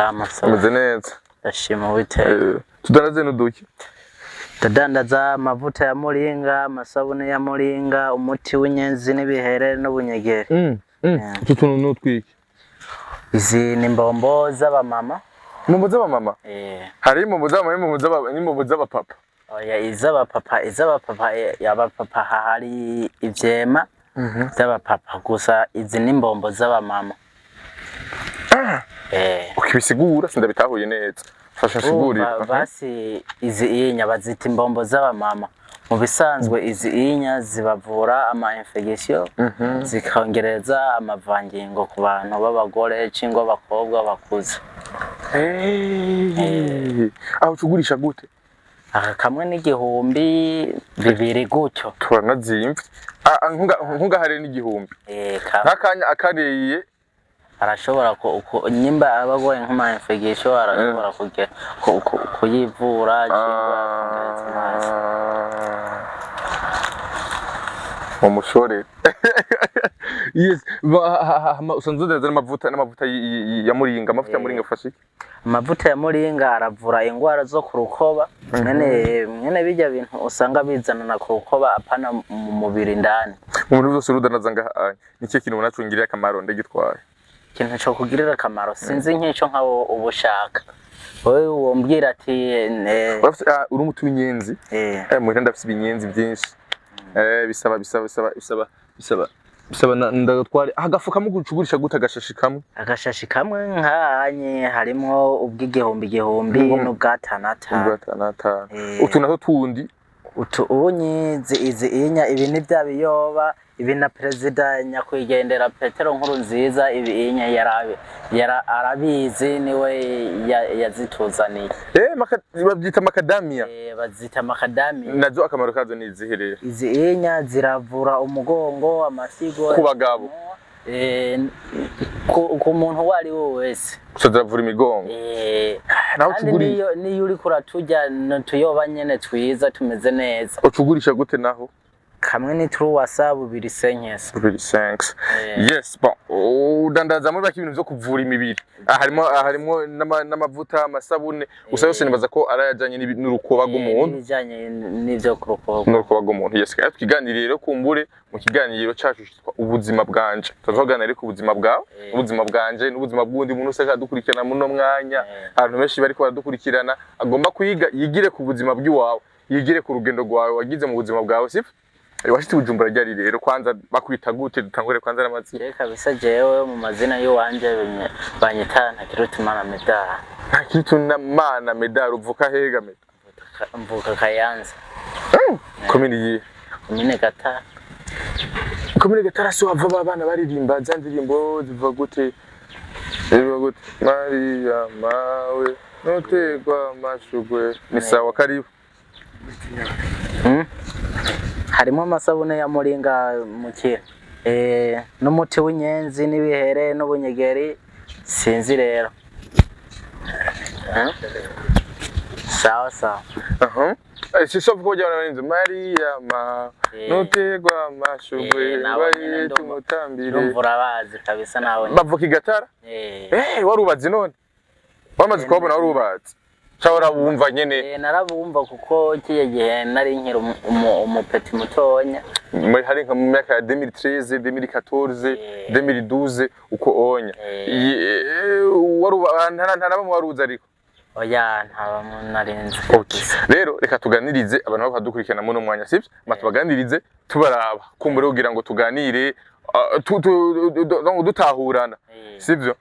Salama. Umeze neza. Ndashima Uwiteka. Tudanaze n'uduki. Ndadandaza amavuta ya muringa, amasabune ya muringa, umuti w'inyenzi n'ibihere n'ubunyegeri. Utu tuntu n'utwiki. Izi ni imbombo z'abamama. Imbombo z'abamama? Hari imbombo z'abamama n'imbombo z'abapapa. Oya, iz'abapapa y'abapapa hari ivyema z'abapapa gusa izi ni imbombo z'abamama. Ukibisigura sindabitahuye neza. Fasha nsigurira. Basi izi inya bazita imbombo z'abamama. Mu bisanzwe izi inya zibavura ama infection zikongereza amavangingo ku bantu b'abagore cyangwa abakobwa bakuze. Aho tugurisha gute? Aka kamwe n'igihumbi bibiri gutyo. Turanazimvye. Nkunga hari n'igihumbi. Nakanya akareye arashobora nyimba abagoye nk'ama infection arashobora kuyivura umushore. Yes, usanzwe neza n'amavuta ya muringa, amavuta ya muringa fashe. Amavuta ya muringa aravura ingwara zo ku rukoba. Mwene bijya bintu usanga bizanana ku rukoba apana mu mubiri ndani. Umuntu wese urudanaza ngaha nicyo kintu munacungiriye akamaro ndagitwaye. Ikintu cyo kugirira akamaro sinzi nk'icyo nk'abo ubushaka. Wowe wombwira ati uri umuti w'inyenzi. Mu renda afite ibinyenzi byinshi. Bisaba ndagatware agafuka mu gucugurisha gute agashashi kamwe nkanye harimo ubw'igihumbi n'ubwatanata utu naho tundi unyizi izi inya ibi ni bya biyoba ibi na Perezida nyakwigendera Petero Nkurunziza ibi inya arabizi niwe yazituzaniye babyita makadamia bazita makadamia nazo akamaro kazo ni izihereye izi inya ziravura umugongo amasigo ku bagabo ku muntu wari wese kuzavura imigongo naho tuguri niyo uri kuratujya tuyoba nyene twiza tumeze neza ucugurisha gute naho kamwe ni true WhatsApp 2 yes bon udandaza muri baki ibintu byo kuvura imibiri harimo n'amavuta amasabune gusa yose nibaza ko arayajanye n'urukoba rw'umuntu bijanye n'ivyo kurukoba rw'umuntu yes kandi twiganiriye rero kumbure mu kiganiro cyacu ubuzima bwanje tuzoganira rero ku buzima bwawe ubuzima bwanje n'ubuzima bw'undi muntu useka dukurikirana muno mwanya abantu benshi bari ko baradukurikirana agomba kuyiga yigire ku buzima bw'iwawe yigire ku rugendo rwawe wagize mu buzima bwawe sifo washiti Bujumbura ryari rero kwanza bakwita gute dutangure kwanza n'amazina kabisa jewe mu mazina yo wanje banyitana Kirutimana Medard Kirutimana Medard uvuka hega mvuka Kayanza komini Gatara komini Gatara so ava abana baririmba za ndirimbo ziva gute Maria mawe notegwa amashugwe ni sawa karibu harimo amasabune ya muringa mukira n'umuti w'inyenzi n'ibihere n'ubunyegeri sinzi rero sawa sisho vuga ujya n'inzu Maria ma notegwa amashugwe bari tumutambire umvura bazi kabisa nawe bavuka Gatara warubazi none wamaze kubona warubazi Chawara wumva nyene narabumva kuko kiye gihe nari nkira umupeti mutonya muri hari nka mu myaka ya 2013 2014 2012 uko onya ntaraba mu waruza ariko oya ntaba narinze rero reka tuganirize abantu badukurikirana muno mwanya sivyo matubaganirize tubaraba kumbure kugira ngo tuganire dutahurana sivyo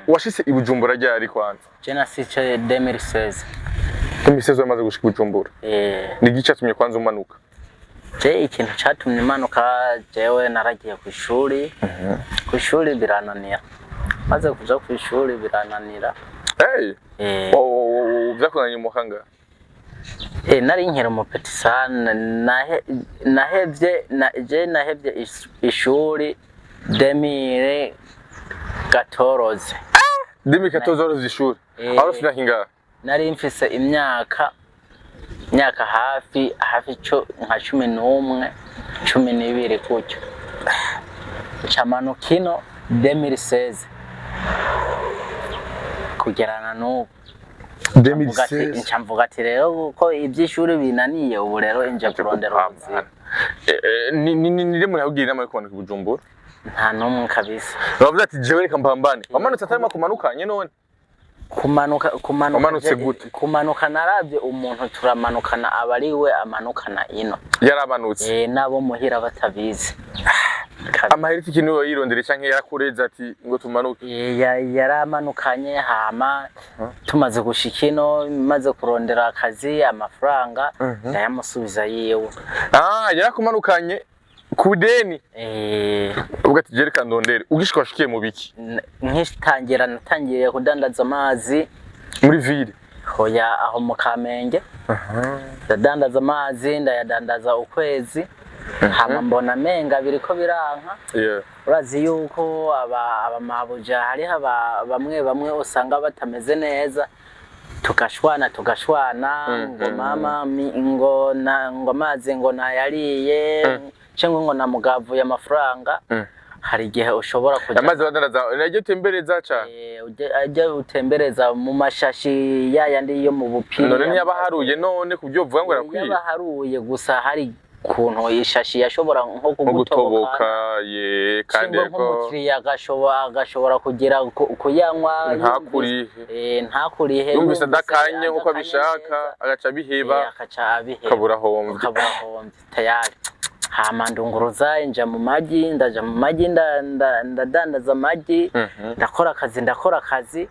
washise ibujumbura ryari kwanza jena sice 2016 2016 wamaze gushika ibujumbura ni gicatumye kwanza umanuka ikintu catumye imanuka jewe naragiye ku ishuri birananira maze kuja ku ishuri birananira vyakunanye muhanga nari nkira umupeti sana nahevye ishuri 2014 ishuri aho sinahinga nari mfise imyaka hafi nka 11 12 gutyo chamanuka ino 2016 kugerana n'ubu 2016 nca mvuga ati rero ko iby'ishuri binaniye ubu rero inje kurondera ubuzima. ni muri abwira inama yo kumanuka Bujumbura Nta n'umwe kabisa. bavuze ati jewe reka mpambane wamanutse atarimo kumanukanye none Wamanutse gute? Kumanuka naravye umuntu turamanukana abariwe amanukana ino. yaramanutse Nabo muhira batabizi. amahera iki niwe yirondere canke yarakureza ati ngo tumanuke Yaramanukanye hama tumaze gushika ino maze kurondera akazi amafaranga ndayamusubiza yiwe. yarakumanukanye ku deni ubwo ati je reka ndondere ugishika washikiye mu biki natangiye kudandaza amazi muri ville hoya aho mu Kamenge. Ndadandaza amazi ndayadandaza ukwezi hama mbona menga biriko biranka. Urazi yuko abamabuja hari bamwe usanga batameze neza tugashwana ngo mama ngo amazi ngo nayariye cyangwa ngo namugavuye amafaranga. Hari igihe ushobora kujya amazi badandaza najye utembereza cyane ajya utembereza mu mashashi yayandi yo mu bupira none ntiyabaharuye none kubyo uvuga ngo arakwiye yabaharuye gusa hari kuntu ishashi yashobora nko kugutoboka kandi ko umukiriya agashobora kugira kuyanywa ntakurihe yumvise adakanye nkuko abishaka agaca biheba kabura hombe tayari. Hama ndunguruza inja mu magi ndaja mu magi ndadandaza amagi ndakora akazi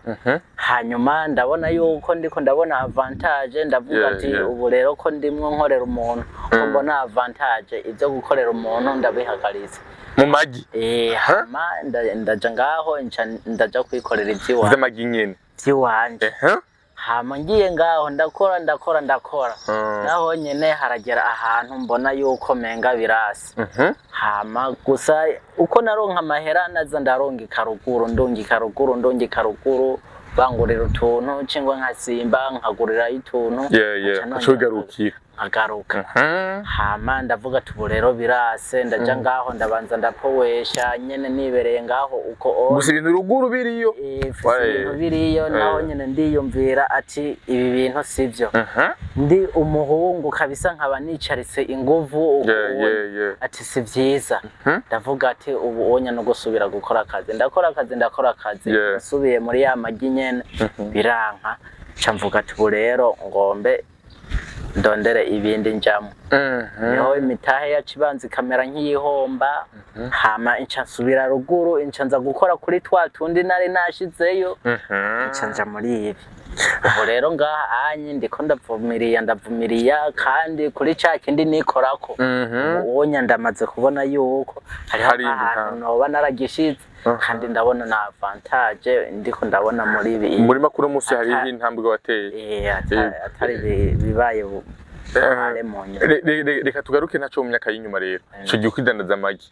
hanyuma ndabona yuko ndabona avantage ndavuga ati ubu rero ko ndimwo nkorera umuntu ko mbona avantage ibyo gukorera umuntu ndabihagariza mu magi hama ndaja ngaho ndaja kwikorera iby'iwanje vy'amagi nyene by'iwanje hama ngiye ngaho ndakora naho nyene haragera ahantu mbona yuko menga birasi hama gusa uko naronka amahera naza ndongika ruguru bangurira utuntu cingwa nkasimba nkagurira ituntu acugarukira agaruka hama ndavuga tubu rero birase ndaja ngaho ndabanza ndapowesha nyene nibereye ngaho uko gusa ibintu ruguru biriyo biriyo naho nyene ndiyumvira ati ibi bintu sivyo ndi umuhungu kabisa nkaba nicaritse inguvu ati si vyiza ndavuga ati ubu onya no gusubira gukora akazi ndakora akazi nsubiye muri ya magi nyene biranka camvuga ati ubu rero ngombe ndondere ibindi njamo niho imitahe yacibanze kamera nk'iyihomba hama inca nsubira ruguru inca nza gukora kuri twa tundi nari nashizeyo inca nja muri ibi ubu rero ngaha anye ndiko ndavumiriya kandi kuri ca kindi nikorako uwonya ndamaze kubona yuko hariho ahantu noba naragishize kandi ndabona na avantage ndiko ndabona muri ibi muri makuru musi hari intambwe wateye atari bibaye reka tugaruke naco mu myaka y'inyuma rero ico gihe kwidandaza amagi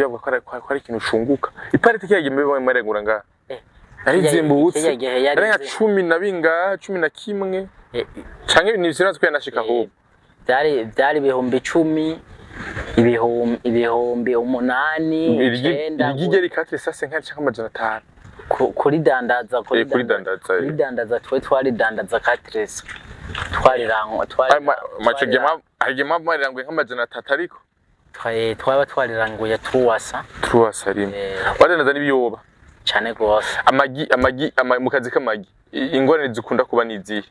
bavuga ko ari ikintu ushunguka ipariti kiyagiye mbe marengura ngaha arizimbutse ari 10 na binga 11 canke ibintu bisiratswe yanashika ahubwo byari ibihumbi 10 ibihumbi 8 irigigeri kate sase nka cyangwa amajana 5 kuri dandaza twaridandaza katrese twarirangwa hagema marirangwe nk'amajana 3 ariko twaba twariranguye truwasa rimwe wadandaza n'ibiyoba cyane gose amagi mu kazi k'amagi ingorane zikunda kuba nizihe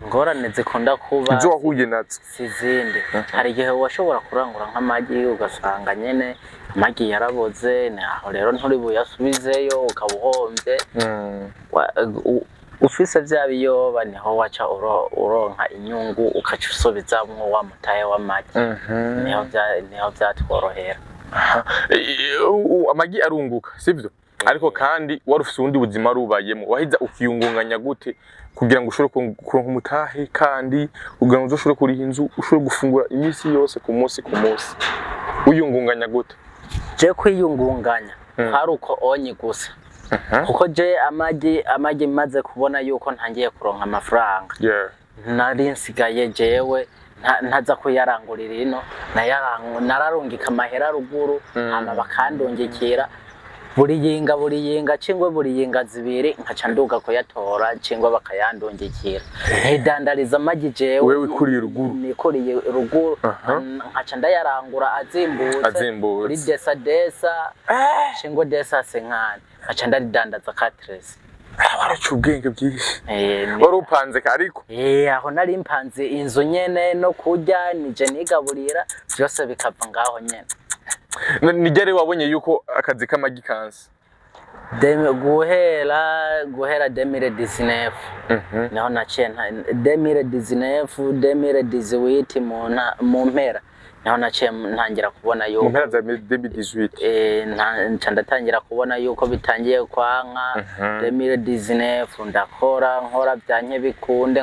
ingorane zikunda kuba izo wahuye nazo sizindi hari igihe washobora kurangura nk'amagi ugasanga nyene amagi yaraboze naho rero nturi buyasubizeyo ukabuhombye ufise vya biyoba niho waca uronka inyungu ukaca usubizamwo wa mutahe w'amagi niho vyatworohera amagi arunguka sivyo ariko kandi wari ufise ubundi buzima rubayemo wahiza ukiyungunganya gute kugira ngo ushobore kuronka umutahe kandi kugira ngo uzoshobore kuriha inzu ushobore gufungura imisi yose ku munsi uyungunganya gute je kwiyungunganya hari uko onye gusa kuko je amagi maze kubona yuko ntangiye kuronka amafaranga nari nsigaye jewe ntaza kuyarangurira ino nararungika amahera ruguru hama bakandungikira buri yinga cingwe buri yinga zibiri nkaca nduga kuyatora cingwe bakayandungikira nkidandariza amagi jewe wewe ikuriye ruguru nikuriye ruguru nkaca ndayarangura azimbutse kuri desa cingwe desa senkani nkaca ndaridandaza katresi waraca ubwenge bwinshi wari upanze ariko aho nari mpanze inzu nyene no kurya nije nigaburira byose bikava ngaho nyene nigere wabonye yuko akazi k'amagi kansi guhera 2019 naho naciye 2018 mu mpera naho naciye ntangira kubona yuko mu mpera za 2018 ndatangira kubona yuko bitangiye kwanka 2019 nkora byanke bikunde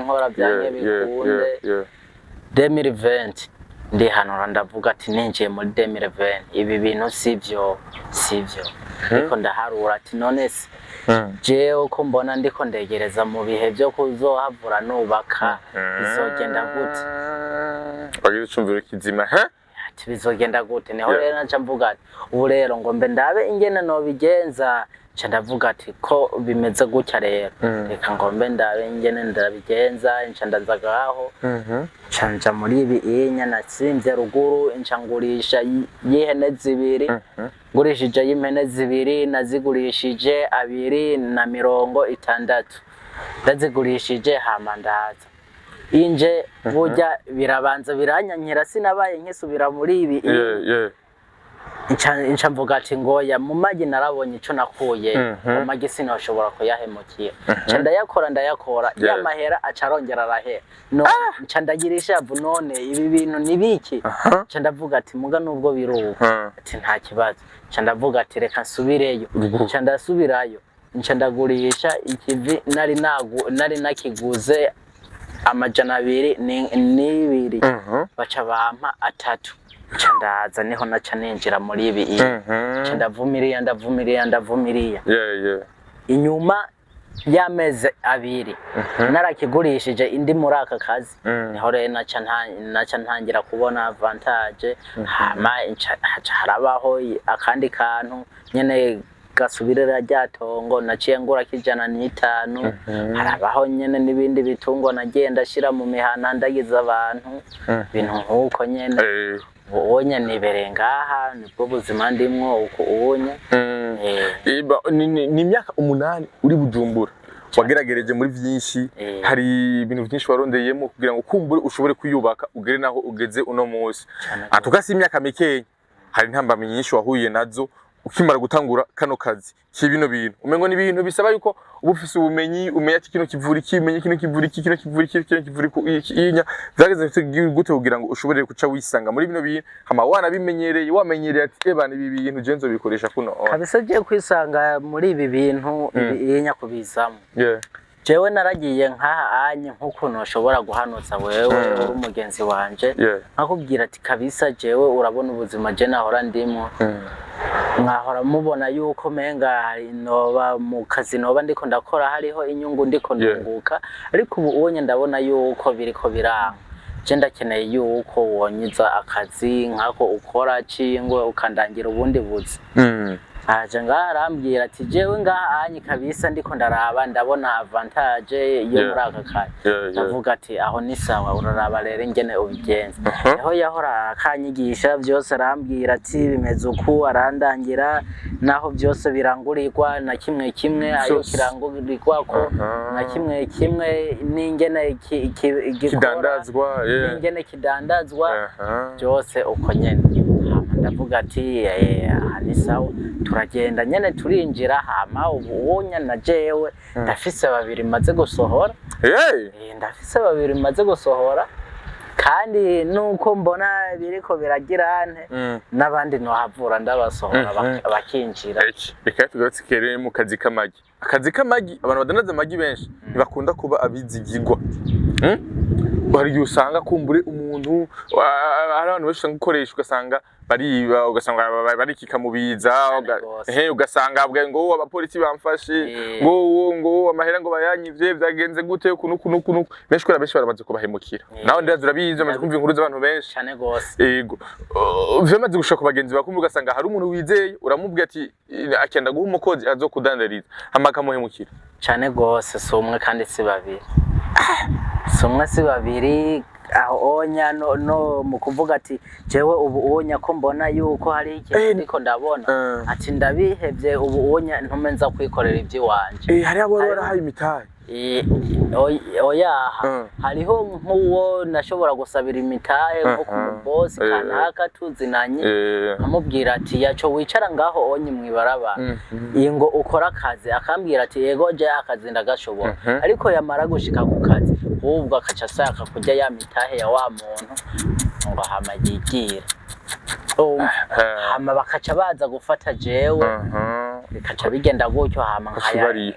2020 ndihanura ndavuga ati ninjiye muri 2020 ibi bintu sivyo ariko ndaharura ati none se jewe ko mbona ndiko ndegereza mu bihe byo kuzohavura nubaka bizogenda gute bagira icumviro kizima ati bizogenda gute niho rero naca mvuga ati ubu rero ngo mbe ndabe ingene no bigenza nca ndavuga ati ko bimeze gutya rero reka ngo mbe ndabe ingene ndabigenza nca ndazagaho nca muri ibi inya natsinze ruguru nca ngurisha y'ihene zibiri ngurishije y'impene zibiri nazigurishije 260 ndazigurishije hama ndaza inje burya birabanza biranyankira sinabaye nkisubira muri ibi inca mvuga ati ngoya mu magi narabonye ico nakuye mu magi sinoshobora kuyahemukira nca ndayakora yamahera acarongera arahera no nca ndagirisha yavu none ibi bintu nibiki nca ndavuga ati muga nubwo biruka ati nta kibazo nca ndavuga ati reka nsubireyo nca ndasubirayo nca ndagurisha ikivi nari nakiguze 200 baca bampa 3 nca ndaza niho naca ninjira muri ibi nca ndavumiriya inyuma y'amezi 2 narakigurishije indi muri aka kazi niho rero naca ntangira kubona avantage hama harabaho akandi kantu nyene gasubirira ryatongo naciye ngura kijana 5 harabaho nyene nibindi bitungo nagenda shira mu mihana ndagiza abantu bintu nkuko nyene ubonye nibere ngaha nibwo buzima ndimwo uko ubonye ni imyaka 8 uri Bujumbura wageragereje muri vyinshi hari ibintu vyinshi warondeyemo kugira ngo kumbure ushobore kuyubaka ugere naho ugeze uno munsi atukasi imyaka mikeye hari intambamye nyinshi wahuye nazo ukimara gutangura kano kazi kibino bintu umengo ni ibintu bisaba yuko ubufise ubumenyi umenya ati kino kivura iki umenye kino kivura iki kino kivura iki kino kivura inya zageze gute kugira ngo ushobore kuca wisanga muri bino bintu hama wana bimenyereye wamenyereye ati ebana ibi bintu jenzo bikoresha kuno kabisa je kwisanga muri ibi bintu inya kubizamo jewe naragiye nkaha anye nkuko noshobora guhanutsa wewe uri umugenzi wanje nkakubwira ati kabisa jewe urabona ubuzima je nahora ndimo mwahora mubona yuko menga noba mu kazi noba ndiko ndakora hariho inyungu ndiko ndunguka ariko ubu unye ndabona yuko biriko biranga je ndakeneye yuko wonyiza akazi nkako ukora cingwe ukandangira ubundi buzi aje ngarambwira ati jewe ngahanyi kabisa ndiko ndaraba ndabona avantage yo muri aka kazi ndavuga ati aho ni sawa uraraba rero ingene ubigenza aho yahora akanyigisha byose arambwira ati bimeze uku arandangira naho byose birangurirwa na kimwe ayo kirangurirwa ko na kimwe n'ingene kidandazwa n'ingene kidandazwa byose uko nyene ndavuga ati ni sawa turagenda nyene turinjira hama ubunya na jewe ndafise 2 maze gusohora ndafise 2 maze gusohora kandi nuko mbona biriko biragirane nabandi no havura ndabasohora bakinjira reka tugatsikere mu kazi k'amagi abantu badandaza amagi benshi ntibakunda kuba abizigirwa bari usanga kumbure muntu hari abantu benshi gukoresha ugasanga bariba ugasanga barikika mu biza ugasanga ngo abapolisi bamfashe ngo amahera ngo bayanyivye byagenze gute kunuku benshi kora benshi baramaze kubahemukira naho ndazi urabizi amaze kumva inkuru z'abantu benshi cyane gose yego vyamaze gushaka bagenzi bakumva ugasanga hari umuntu wizeye uramubwira ati akenda guha umukozi azokudandariza hamaka muhemukira cyane gose so umwe kandi si babiri somwe si babiri aho onya no mu kuvuga ati jewe ubu onya ko mbona yuko hari ikintu ndiko ndabona ati ndabihevye ubu onya ntumenza kwikorera ivyi wanje hari abo barahaye imitahe oya hariho nk'uwo nashobora gusabira imitahe nko ku boss kanaka tuzinanye amubwira ati yaco wicara ngaho onye mwibaraba ingo ukora akazi akambwira ati yego je akazi ndagashobora ariko yamara gushika ku kazi ubwo akaca saka kujya ya mitahe ya wa muntu ngo hama yigira hama bakaca baza gufata jewe bikaca bigenda gutyo hama nkayari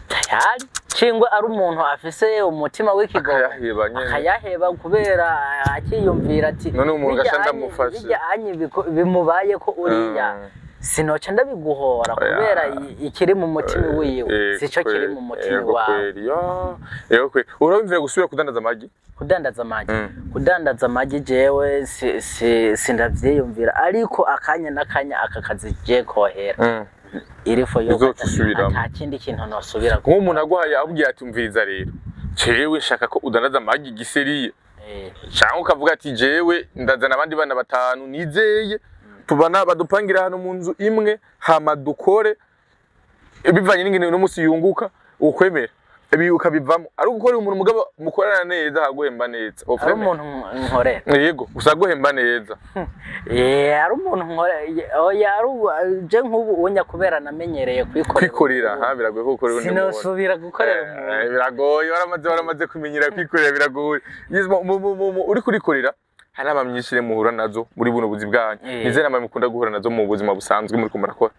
tayari cingwe ari umuntu afise umutima w'ikigo akayaheba kubera akiyumvira ati none umuntu gashanda mufashe bimubaye ko uriya sinoca ndabiguhora kubera ikiri mu mutima wiwe sico kiri mu mutima wawe yego kwe uravimvira gusubira kudandaza amagi kudandaza amagi jewe sindavyiyumvira ariko akanya nakanya akakazi je kohera irifo yo nta kindi kintu nosubira ko umuntu aguhaye abwiye ati umviriza rero jewe shaka ko udandaza amagi giseriye cyangwa ukavuga ati jewe ndazana abandi bana batanu nizeye tubana badupangira hano mu nzu imwe hama dukore bivanye n'ingene no musi yunguka ukwemera ibi ukabivamo ari gukora umuntu mugabo mukorana neza haguhemba neza ari umuntu nkorera yego usaguhemba neza ari umuntu nkorera oya je nk'ubu unya kubera namenyereye kwikorera biragoye ko gukorera undi muntu sinosubira gukorera umuntu biragoye waramaze kumenyera kwikorera biragoye uri kurikorera hari abamyishire muhura nazo muri buno buzi bwanyu nize nama mukunda guhura nazo mu buzima busanzwe muri kumurakora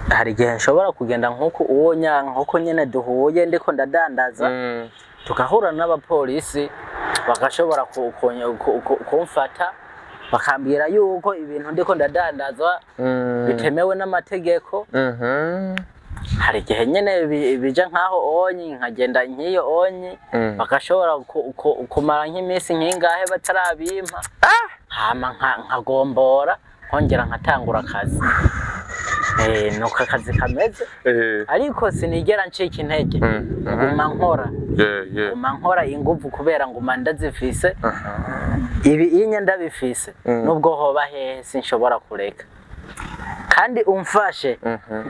hari igihe nshobora kugenda nk'uko uwonya nk'uko nyene duhuye ndiko ndadandaza tukahura n'abapolisi bagashobora kumfata bakambwira yuko ibintu ndiko ndadandaza bitemewe n'amategeko hari igihe nyene bija nkaho onyi nkagenda nkiyo onyi bagashobora kumara nk'iminsi nkingahe batarabimpa hama nkagombora nkongera nkatangura akazi nuko akazi kameze ariko sinigera ncika intege nguma nkora inguvu kubera nguma ndazifise ibi inya ndabifise nubwo hoba hehe sinshobora kureka kandi umfashe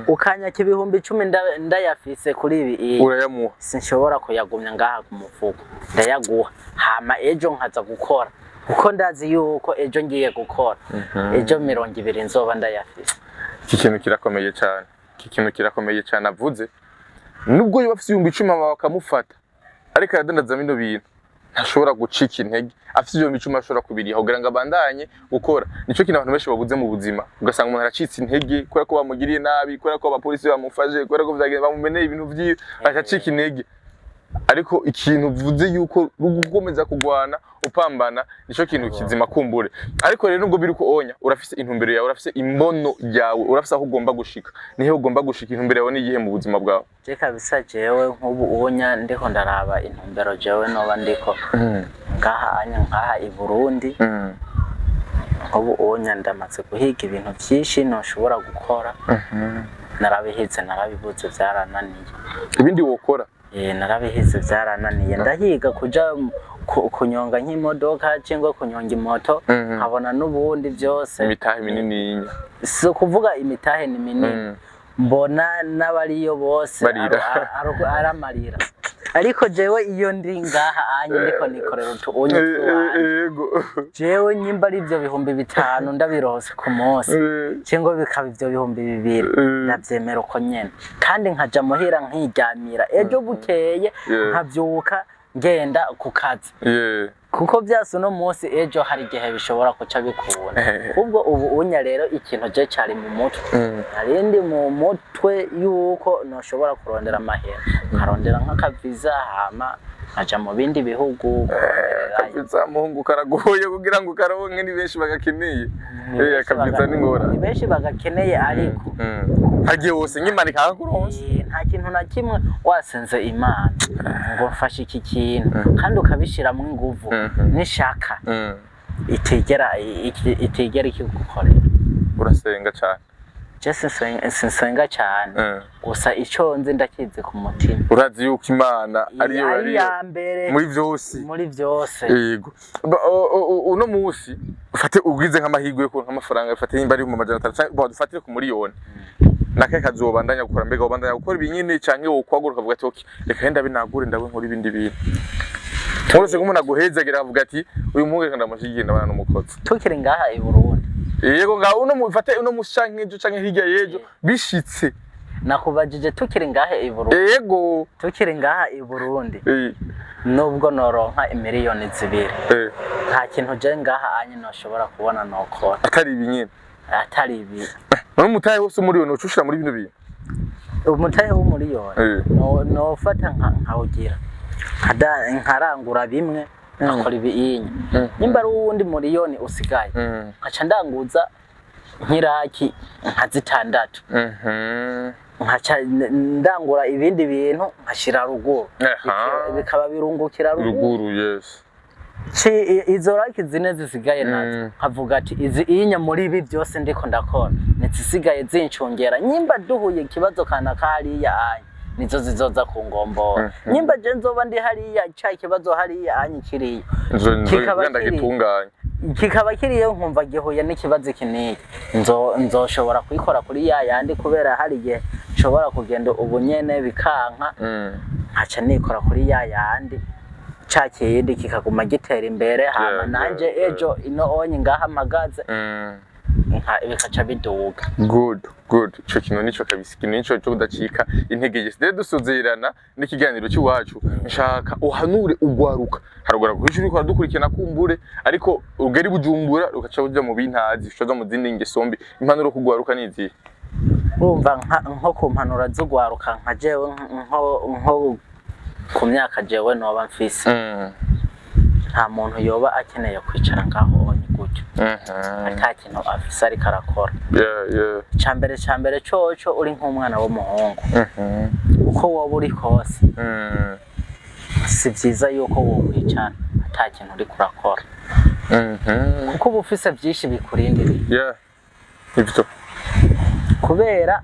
ukanyaka ibihumbi 10 ndayafise kuri ibi urayamuha sinshobora kuyagumya ngaha ku mufuko ndayaguha hama ejo nkaza gukora kuko ndazi yuko ejo ngiye gukora ejo 20 nzoba ndayafise iki kintu kirakomeye cyane avuze nubwo yoba afise 10 bakamufata ariko aradandaza bino bintu ntashobora gucika intege afise 10 ashobora kubiriha kugira ngo abandanye gukora nico kintu abantu benshi babuze mu buzima ugasanga umuntu aracitse intege kubera ko bamugiriye nabi kubera ko abapolisi bamufashe kubera ko vyagenda bamumeneye ibintu vyiwe acacika intege ariko ikintu uvuze yuko gukomeza kugwana upambana nico kintu kizima kumbure ariko rero nubwo biri ko onya urafise intumbero yawe urafise imbono yawe urafise aho ugomba gushika nihe ugomba gushika intumbero yawe niyihe mu buzima bwawe je kabisa jewe nk'ubu onya ndiko ndaraba intumbero jewe noba ndiko ngaha i Burundi nk'ubu onya ndamaze guhiga ibintu byinshi noshobora gukora narabihize narabibuze byarananiye ibindi wokora narabihize byarananiye ndahiga kuja kunyonga nk'imodoka cyangwa kunyonga imoto nkabona n'ubundi byose imitahe minini so kuvuga imitahe ni minini mbona n'abariyo bose aramarira ariko jewe iyo ndi ngaha anye ndiko nikorera utunye yego jewe nyimba ari byo bihumbi 5 ndabirose ku munsi cyangwa bikaba ibyo bihumbi 2 ndabyemera uko nyene kandi nkaja muhira nkiryamira ejo bukeye nkabyuka ngenda ku kazi kuko byase no munsi ejo hari igihe bishobora kuca bikubona ubwo ubu unya rero ikintu je cyari mu mutwe arindi mu mutwe yuko noshobora kurondera amahera nkarondera nk'akaviza hama nkaja mu bindi bihugu. Akaviza muhungu karagoye kugira ngo karonke, ni benshi bagakeneye. Akaviza ni ngora. Ni benshi bagakeneye ariko hagiye wose nk'Imana ikakuronsa. Nta kintu na kimwe wasenze Imana ngo mfashe iki kintu kandi ukabishiramo inguvu n'ishaka itigera ikigukorera. Urasenga cyane? Jese sinsenga cyane gusa icyo nzi ndakizi ku mutima. Urazi yuko Imana ariyo ari ya mbere muri byose. Muri byose. Yego. Uno munsi ufate ugize nk'amahirwe yo kuronka amafaranga, ufate nimba ari mu majana 500 badufatire ku miliyoni. Nakaye kazobandanya gukora, mbega ubandanya gukora ibinyine canke wokwagura ukavuga ati okay reka henda binagure ndawe nkora ibindi bintu. Twose ko umuntu aguhezagira avuga ati uyu muhungu ndamushigiye ndabana n'umukozi. Tukiri ngaha i Burundi. Yego ngaho uno mufate uno mushanke ejo canke hirya yejo bishitse. Nakubajije tukiri ngaha i Burundi. Yego. Tukiri ngaha i Burundi. Nubwo noronka imiliyoni 2. Nta kintu je ngaha anye noshobora kubona nokora. Atari ibinyine. Atari ibi. Umutahe wose umuriyoni ucushira muri bino bintu. Umutahe w'umuriyoni no fata nkawugira. Nkarangura bimwe akora ibiyinya. Nimba ari uwundi miliyoni usigaye. Nkaca ndanguza nkiraki nka 6. Nkaca ndangura ibindi bintu nkashira ruguru. Bikaba birungukira ruguru. Yes. Izo raki zine zisigaye nazo nkavuga ati izi inya muri ibi byose ndiko ndakora nizisigaye zincungera. Nyimba duhuye ikibazo kana kariya anye nizo zizoza ku ngombora. Nyimba je nzoba ndi hariya cya kibazo hariya anye kiriyo kikaba kiriyo nkumva gihuye n'ikibazo kiniki nzoshobora kuyikora kuri ya yandi kubera hari igihe nshobora kugenda ubunyene bikanka nkaca nikora kuri ya yandi cakiyindi kikaguma gitera imbere hama nanje ejo ino onye ngaha magaze bikaca biduga. Good. Ico kintu nico kabisa, ikintu nico cyo kudacika intege yese. Dusuzirana n'ikiganiro cy'iwacu nshaka uhanure ugwaruka harugura ku icuri ko dukurikirana kumbure ariko ugeri Bujumbura ukaca uja mu bintazi ushoza mu zindi ngesombi. Impanuro kugwaruka nizi urumva nko kumpanura zo gwaruka nka jewe nko ku myaka jewe noba mfise nta muntu yoba akeneye kwicara ngaho onye gutyo ata kintu afise ariko arakora. Cambere coco uri nk'umwana w'umuhungu uko woba uri kose si vyiza yuko wokwicara ata kintu uri kurakora kuko uba ufise vyinshi bikurindiriye. Ivyo kubera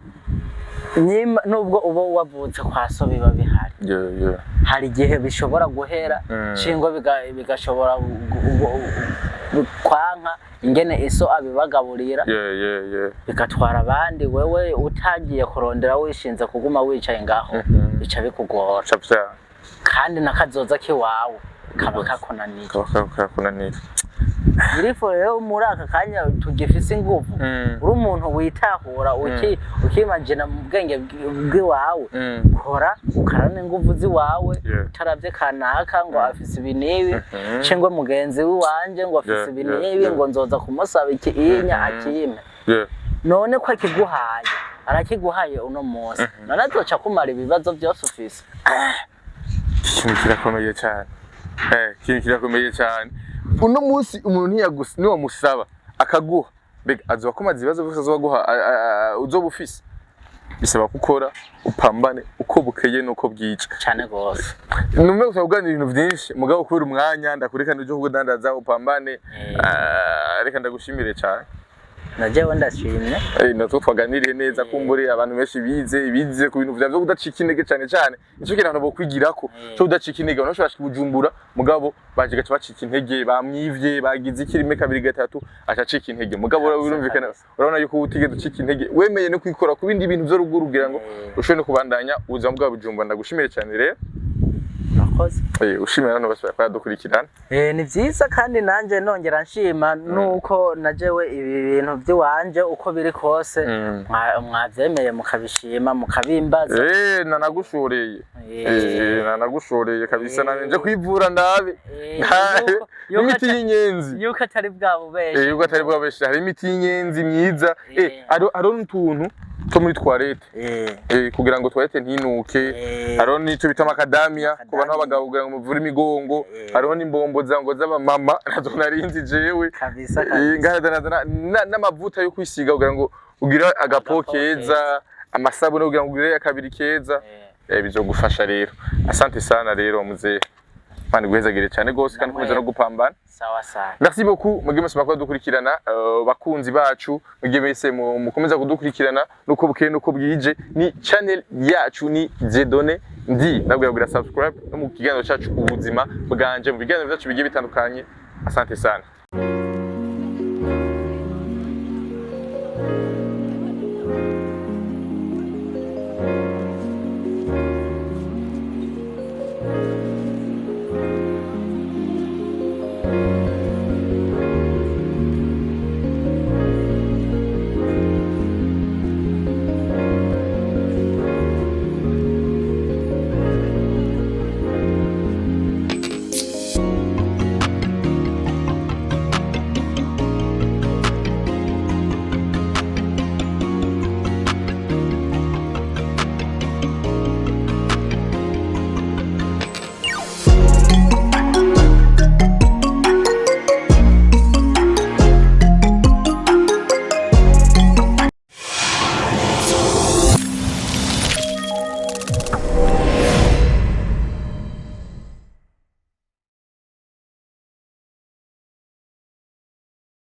nubwo uba wavutse kwa so biba bihari. Hari igihe bishobora guhera cingo bigashobora kwanka ingene iso abibagaburira bigatwara abandi wewe utagiye kurondera wishinze kuguma wicaye ngaho bica bikugora kandi nakazoza kiwawe kaba kakunaniye. Birifo rero muri aka kanya tugifise inguvu uri umuntu witahura ukimagina mu bwenge bw'iwawe kora ukarana inguvu ziwawe utaravye kanaka ngo afise ibinibi cengwe mugenzi wanje ngo afise ibinibi ngo nzoza kumusaba iki inya akime none ko akiguhaye arakiguhaye uno munsi none azoca kumara ibibazo byose ufise. Ikintu kirakomeye cyane ikintu kirakomeye cyane. Uno munsi umuntu niwa musaba akaguha bega azoba kumaza ibibazo byose azobaguha uzoba ufise bisaba gukora upambane uko bukeye nuko bwica cyane gose. Numwe uzaganira ibintu byinshi mugabo kubera umwanya ndakurekana uje kudandaza upambane reka ndagushimire cyane. Najewe ndashimye natwo twaganiriye neza kumbure abantu benshi bize ku bintu byo kudacika intege cyane icyo kintu abantu bokwigirako cyo kudacika intege abantu bashaka Bujumbura mugabo baje gaca bacika intege bamwivye bagize ikirime 2 3 acacika intege mugabo urumvikana urabona yuko utigeze ucika intege wemeye no kwikora ku bindi bintu byo ruguru kugira ngo ushobore no kubandanya ubuzima bwa Bujumbura. Ndagushimire cyane rero nakoze ushimira hano basaba kwadukurikirana. Ni vyiza kandi nanje nongera nshima nuko najewe ibi bintu by'iwanje uko biri kose mwavyemeye mukabishima mukabimbaza. Nanagushoreye kabisa nanje kwivura ndabe imiti y'inyenzi yuko atari bwabo beshe yuko atari bwabo beshe hari imiti y'inyenzi myiza aro n'utuntu two muri toilette kugira ngo toilette ntinuke. Hariho n'icyo bita macadamia ku bantu b'abagabo kugira ngo muvure imigongo. Hariho n'imbombo zango z'abamama nazo narinzi jewe kabisa n'amavuta yo kwisiga kugira ngo ugire agapo keza, amasabune kugira ngo ugire akabiri keza. Bizogufasha rero. Asante sana rero muzee. Mani guhezagire cyane gose kandi komeza no gupambana. Sawa sawa. Merci beaucoup mugiye musaba ko dukurikirana bakunzi bacu mugiye bese mukomeza kudukurikirana nuko bukeye nuko bwije ni channel yacu ni Dieudonné ndi nabwo subscribe no mu kiganiro cyacu ubuzima bwanje mu biganiro byacu bigiye bitandukanye. Asante sana.